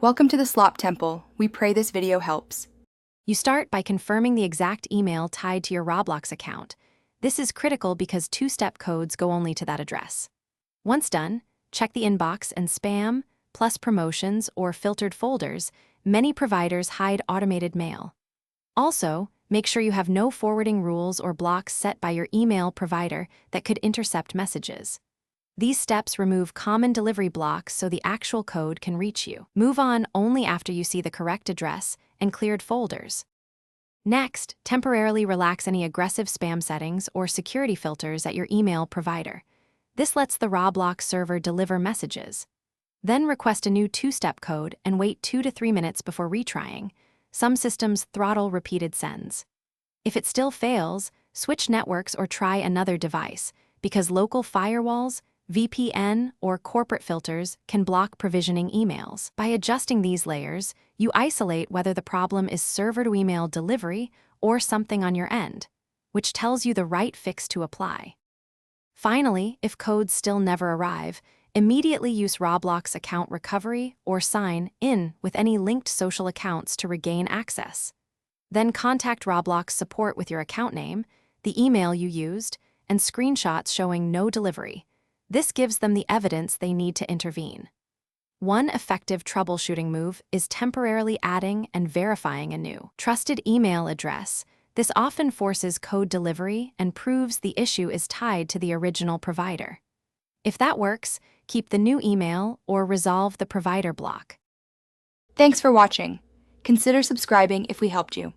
Welcome to the Slop Temple. We pray this video helps. You start by confirming the exact email tied to your Roblox account. This is critical because two-step codes go only to that address. Once done, check the inbox and spam, plus promotions or filtered folders. Many providers hide automated mail. Also, make sure you have no forwarding rules or blocks set by your email provider that could intercept messages. These steps remove common delivery blocks so the actual code can reach you. Move on only after you see the correct address and cleared folders. Next, temporarily relax any aggressive spam settings or security filters at your email provider. This lets the Roblox server deliver messages. Then request a new two-step code and wait 2 to 3 minutes before retrying. Some systems throttle repeated sends. If it still fails, switch networks or try another device, because local firewalls, VPN, or corporate filters can block provisioning emails. By adjusting these layers, you isolate whether the problem is server-to-email delivery or something on your end, which tells you the right fix to apply. Finally, if codes still never arrive, immediately use Roblox account recovery or sign in with any linked social accounts to regain access. Then contact Roblox support with your account name, the email you used, and screenshots showing no delivery. This gives them the evidence they need to intervene. One effective troubleshooting move is temporarily adding and verifying a new trusted email address. This often forces code delivery and proves the issue is tied to the original provider. If that works, keep the new email or resolve the provider block. Thanks for watching. Consider subscribing if we helped you.